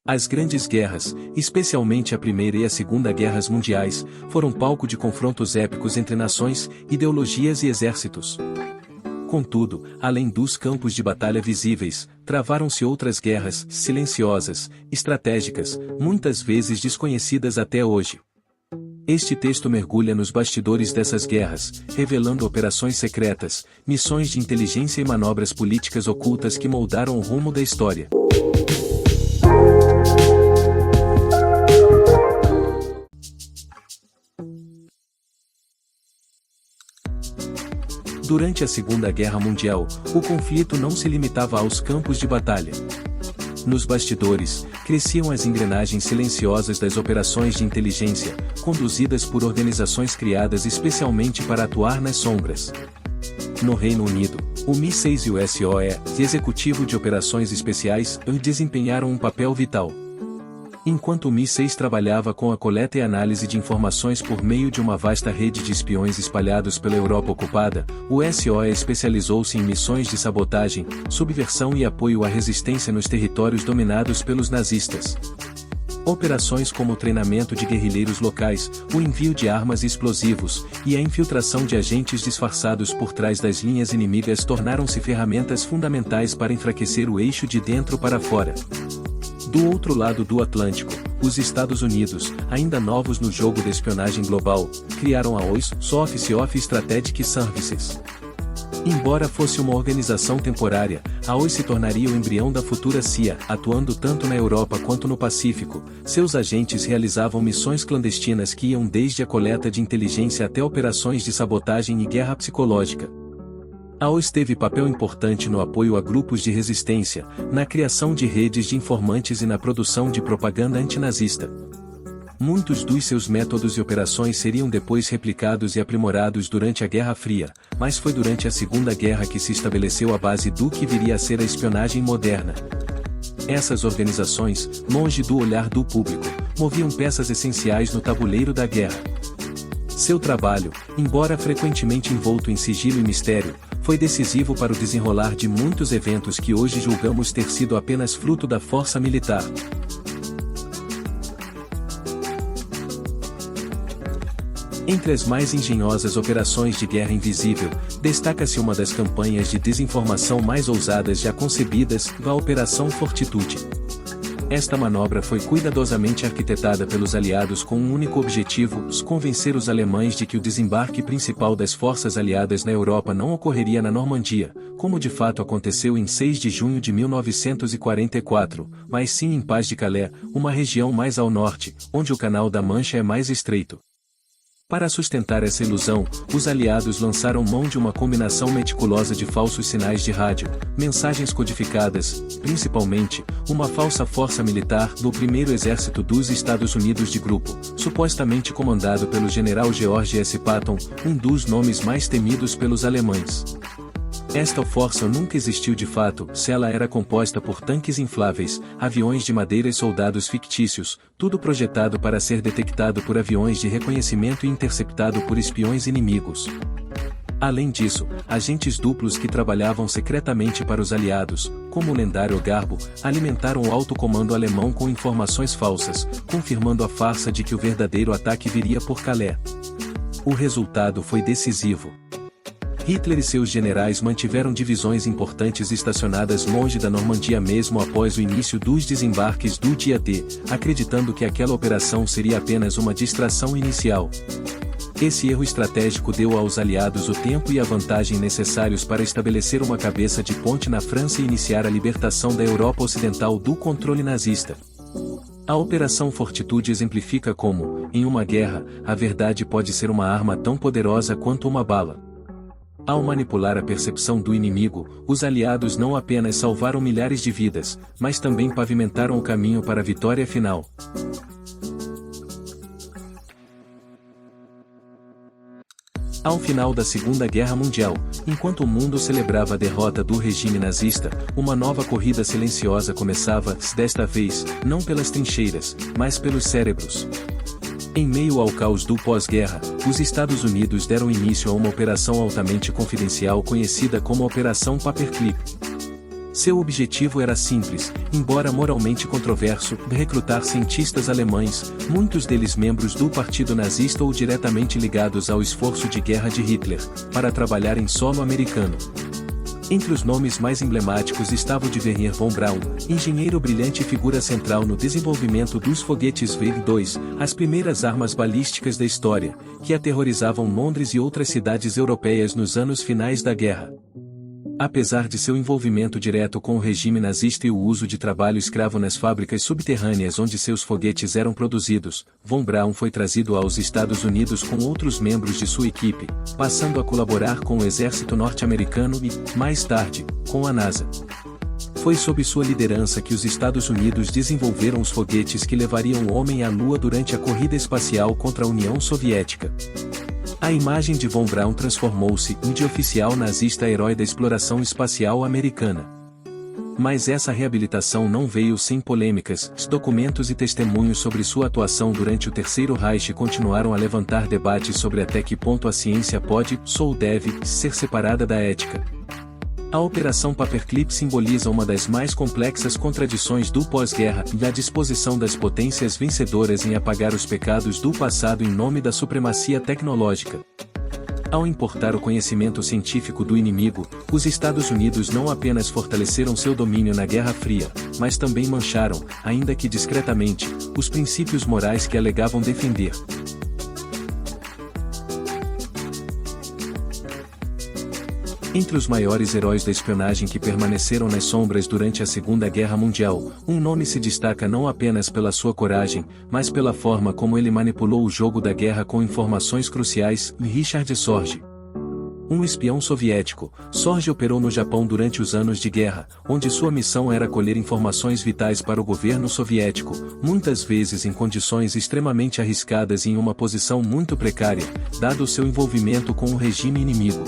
As grandes guerras, especialmente a Primeira e a Segunda Guerras Mundiais, foram palco de confrontos épicos entre nações, ideologias e exércitos. Contudo, além dos campos de batalha visíveis, travaram-se outras guerras, silenciosas, estratégicas, muitas vezes desconhecidas até hoje. Este texto mergulha nos bastidores dessas guerras, revelando operações secretas, missões de inteligência e manobras políticas ocultas que moldaram o rumo da história. Durante a Segunda Guerra Mundial, o conflito não se limitava aos campos de batalha. Nos bastidores, cresciam as engrenagens silenciosas das operações de inteligência, conduzidas por organizações criadas especialmente para atuar nas sombras. No Reino Unido, o MI6 e o SOE, Executivo de Operações Especiais, desempenharam um papel vital. Enquanto o MI6 trabalhava com a coleta e análise de informações por meio de uma vasta rede de espiões espalhados pela Europa ocupada, o SOE especializou-se em missões de sabotagem, subversão e apoio à resistência nos territórios dominados pelos nazistas. Operações como o treinamento de guerrilheiros locais, o envio de armas e explosivos, e a infiltração de agentes disfarçados por trás das linhas inimigas tornaram-se ferramentas fundamentais para enfraquecer o eixo de dentro para fora. Do outro lado do Atlântico, os Estados Unidos, ainda novos no jogo da espionagem global, criaram a OSS, Office of Strategic Services. Embora fosse uma organização temporária, a OSS se tornaria o embrião da futura CIA, atuando tanto na Europa quanto no Pacífico. Seus agentes realizavam missões clandestinas que iam desde a coleta de inteligência até operações de sabotagem e guerra psicológica. A OSS teve papel importante no apoio a grupos de resistência, na criação de redes de informantes e na produção de propaganda antinazista. Muitos dos seus métodos e operações seriam depois replicados e aprimorados durante a Guerra Fria, mas foi durante a Segunda Guerra que se estabeleceu a base do que viria a ser a espionagem moderna. Essas organizações, longe do olhar do público, moviam peças essenciais no tabuleiro da guerra. Seu trabalho, embora frequentemente envolto em sigilo e mistério, foi decisivo para o desenrolar de muitos eventos que hoje julgamos ter sido apenas fruto da força militar. Entre as mais engenhosas operações de guerra invisível, destaca-se uma das campanhas de desinformação mais ousadas já concebidas, a Operação Fortitude. Esta manobra foi cuidadosamente arquitetada pelos aliados com um único objetivo: convencer os alemães de que o desembarque principal das forças aliadas na Europa não ocorreria na Normandia, como de fato aconteceu em 6 de junho de 1944, mas sim em Pas-de-Calais, uma região mais ao norte, onde o Canal da Mancha é mais estreito. Para sustentar essa ilusão, os aliados lançaram mão de uma combinação meticulosa de falsos sinais de rádio, mensagens codificadas, principalmente, uma falsa força militar do primeiro exército dos Estados Unidos de grupo, supostamente comandado pelo general George S. Patton, um dos nomes mais temidos pelos alemães. Esta força nunca existiu de fato, se ela era composta por tanques infláveis, aviões de madeira e soldados fictícios, tudo projetado para ser detectado por aviões de reconhecimento e interceptado por espiões inimigos. Além disso, agentes duplos que trabalhavam secretamente para os aliados, como o lendário Garbo, alimentaram o alto comando alemão com informações falsas, confirmando a farsa de que o verdadeiro ataque viria por Calais. O resultado foi decisivo. Hitler e seus generais mantiveram divisões importantes estacionadas longe da Normandia mesmo após o início dos desembarques do dia D, acreditando que aquela operação seria apenas uma distração inicial. Esse erro estratégico deu aos aliados o tempo e a vantagem necessários para estabelecer uma cabeça de ponte na França e iniciar a libertação da Europa Ocidental do controle nazista. A Operação Fortitude exemplifica como, em uma guerra, a verdade pode ser uma arma tão poderosa quanto uma bala. Ao manipular a percepção do inimigo, os aliados não apenas salvaram milhares de vidas, mas também pavimentaram o caminho para a vitória final. Ao final da Segunda Guerra Mundial, enquanto o mundo celebrava a derrota do regime nazista, uma nova corrida silenciosa começava, desta vez, não pelas trincheiras, mas pelos cérebros. Em meio ao caos do pós-guerra, os Estados Unidos deram início a uma operação altamente confidencial conhecida como Operação Paperclip. Seu objetivo era simples, embora moralmente controverso, recrutar cientistas alemães, muitos deles membros do Partido Nazista ou diretamente ligados ao esforço de guerra de Hitler, para trabalhar em solo americano. Entre os nomes mais emblemáticos estava o de Wernher von Braun, engenheiro brilhante e figura central no desenvolvimento dos foguetes V-2, as primeiras armas balísticas da história, que aterrorizavam Londres e outras cidades europeias nos anos finais da guerra. Apesar de seu envolvimento direto com o regime nazista e o uso de trabalho escravo nas fábricas subterrâneas onde seus foguetes eram produzidos, von Braun foi trazido aos Estados Unidos com outros membros de sua equipe, passando a colaborar com o exército norte-americano e, mais tarde, com a NASA. Foi sob sua liderança que os Estados Unidos desenvolveram os foguetes que levariam o homem à Lua durante a corrida espacial contra a União Soviética. A imagem de von Braun transformou-se em de oficial nazista herói da exploração espacial americana. Mas essa reabilitação não veio sem polêmicas. Documentos e testemunhos sobre sua atuação durante o Terceiro Reich continuaram a levantar debates sobre até que ponto a ciência pode, deve, ser separada da ética. A Operação Paperclip simboliza uma das mais complexas contradições do pós-guerra e a disposição das potências vencedoras em apagar os pecados do passado em nome da supremacia tecnológica. Ao importar o conhecimento científico do inimigo, os Estados Unidos não apenas fortaleceram seu domínio na Guerra Fria, mas também mancharam, ainda que discretamente, os princípios morais que alegavam defender. Entre os maiores heróis da espionagem que permaneceram nas sombras durante a Segunda Guerra Mundial, um nome se destaca não apenas pela sua coragem, mas pela forma como ele manipulou o jogo da guerra com informações cruciais, Richard Sorge. Um espião soviético, Sorge operou no Japão durante os anos de guerra, onde sua missão era colher informações vitais para o governo soviético, muitas vezes em condições extremamente arriscadas e em uma posição muito precária, dado o seu envolvimento com o regime inimigo.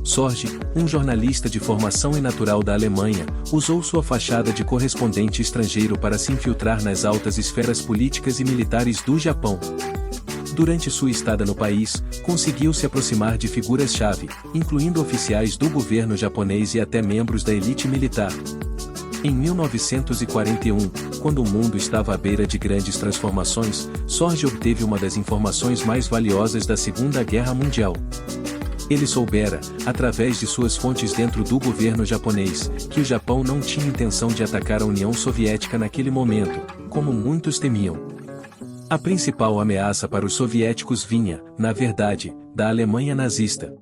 Sorge, um jornalista de formação e natural da Alemanha, usou sua fachada de correspondente estrangeiro para se infiltrar nas altas esferas políticas e militares do Japão. Durante sua estada no país, conseguiu se aproximar de figuras-chave, incluindo oficiais do governo japonês e até membros da elite militar. Em 1941, quando o mundo estava à beira de grandes transformações, Sorge obteve uma das informações mais valiosas da Segunda Guerra Mundial. Ele soubera, através de suas fontes dentro do governo japonês, que o Japão não tinha intenção de atacar a União Soviética naquele momento, como muitos temiam. A principal ameaça para os soviéticos vinha, na verdade, da Alemanha nazista.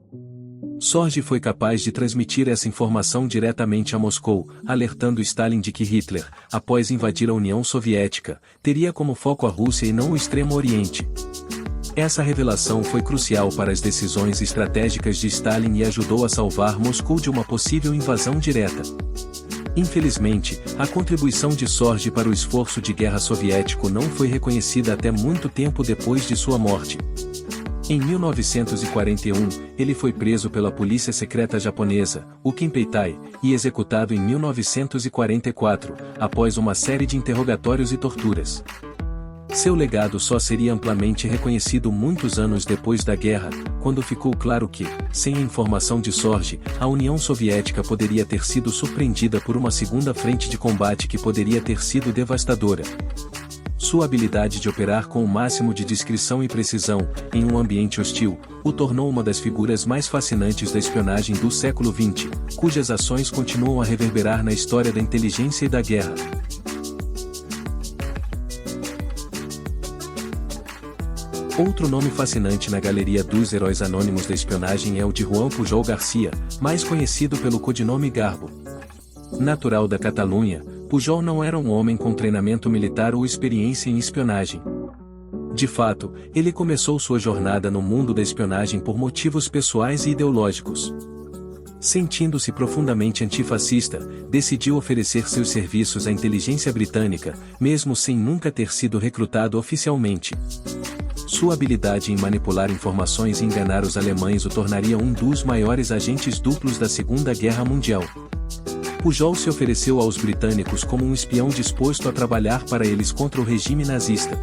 Sorge foi capaz de transmitir essa informação diretamente a Moscou, alertando Stalin de que Hitler, após invadir a União Soviética, teria como foco a Rússia e não o Extremo Oriente. Essa revelação foi crucial para as decisões estratégicas de Stalin e ajudou a salvar Moscou de uma possível invasão direta. Infelizmente, a contribuição de Sorge para o esforço de guerra soviético não foi reconhecida até muito tempo depois de sua morte. Em 1941, ele foi preso pela polícia secreta japonesa, o Kinpeitai, e executado em 1944, após uma série de interrogatórios e torturas. Seu legado só seria amplamente reconhecido muitos anos depois da guerra, quando ficou claro que, sem a informação de Sorge, a União Soviética poderia ter sido surpreendida por uma segunda frente de combate que poderia ter sido devastadora. Sua habilidade de operar com o máximo de discrição e precisão, em um ambiente hostil, o tornou uma das figuras mais fascinantes da espionagem do século XX, cujas ações continuam a reverberar na história da inteligência e da guerra. Outro nome fascinante na galeria dos heróis anônimos da espionagem é o de Juan Pujol Garcia, mais conhecido pelo codinome Garbo. Natural da Catalunha, Pujol não era um homem com treinamento militar ou experiência em espionagem. De fato, ele começou sua jornada no mundo da espionagem por motivos pessoais e ideológicos. Sentindo-se profundamente antifascista, decidiu oferecer seus serviços à inteligência britânica, mesmo sem nunca ter sido recrutado oficialmente. Sua habilidade em manipular informações e enganar os alemães o tornaria um dos maiores agentes duplos da Segunda Guerra Mundial. Pujol se ofereceu aos britânicos como um espião disposto a trabalhar para eles contra o regime nazista.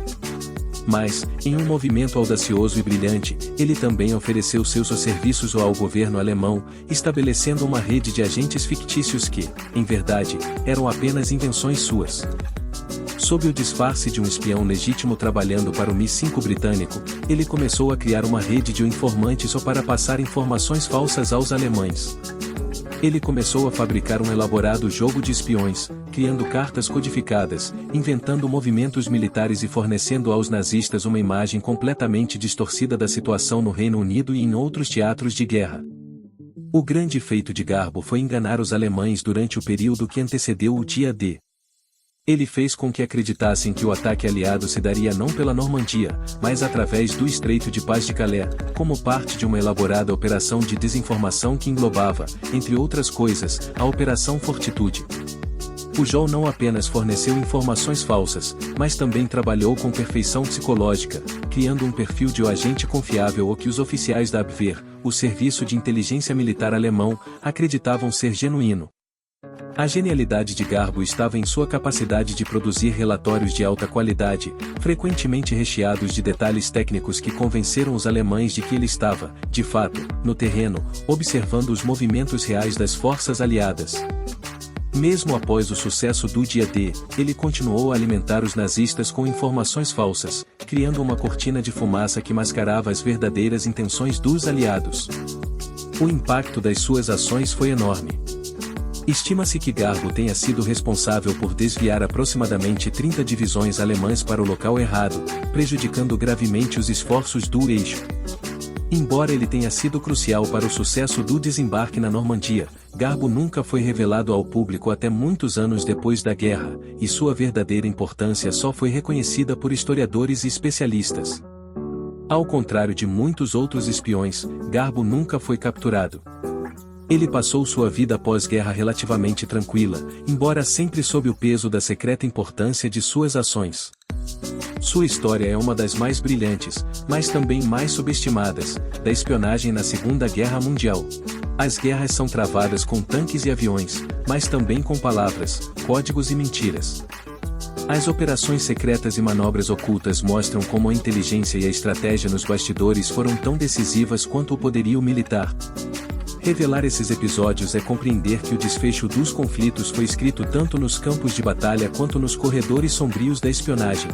Mas, em um movimento audacioso e brilhante, ele também ofereceu seus serviços ao governo alemão, estabelecendo uma rede de agentes fictícios que, em verdade, eram apenas invenções suas. Sob o disfarce de um espião legítimo trabalhando para o Mi-5 britânico, ele começou a criar uma rede de informantes só para passar informações falsas aos alemães. Ele começou a fabricar um elaborado jogo de espiões, criando cartas codificadas, inventando movimentos militares e fornecendo aos nazistas uma imagem completamente distorcida da situação no Reino Unido e em outros teatros de guerra. O grande feito de Garbo foi enganar os alemães durante o período que antecedeu o dia D. Ele fez com que acreditassem que o ataque aliado se daria não pela Normandia, mas através do Estreito de Paz de Calais, como parte de uma elaborada operação de desinformação que englobava, entre outras coisas, a Operação Fortitude. Pujol não apenas forneceu informações falsas, mas também trabalhou com perfeição psicológica, criando um perfil de agente confiável o que os oficiais da Abwehr, o serviço de inteligência militar alemão, acreditavam ser genuíno. A genialidade de Garbo estava em sua capacidade de produzir relatórios de alta qualidade, frequentemente recheados de detalhes técnicos que convenceram os alemães de que ele estava, de fato, no terreno, observando os movimentos reais das forças aliadas. Mesmo após o sucesso do dia D, ele continuou a alimentar os nazistas com informações falsas, criando uma cortina de fumaça que mascarava as verdadeiras intenções dos aliados. O impacto das suas ações foi enorme. Estima-se que Garbo tenha sido responsável por desviar aproximadamente 30 divisões alemãs para o local errado, prejudicando gravemente os esforços do eixo. Embora ele tenha sido crucial para o sucesso do desembarque na Normandia, Garbo nunca foi revelado ao público até muitos anos depois da guerra, e sua verdadeira importância só foi reconhecida por historiadores e especialistas. Ao contrário de muitos outros espiões, Garbo nunca foi capturado. Ele passou sua vida pós-guerra relativamente tranquila, embora sempre sob o peso da secreta importância de suas ações. Sua história é uma das mais brilhantes, mas também mais subestimadas, da espionagem na Segunda Guerra Mundial. As guerras são travadas com tanques e aviões, mas também com palavras, códigos e mentiras. As operações secretas e manobras ocultas mostram como a inteligência e a estratégia nos bastidores foram tão decisivas quanto o poderio militar. Revelar esses episódios é compreender que o desfecho dos conflitos foi escrito tanto nos campos de batalha quanto nos corredores sombrios da espionagem.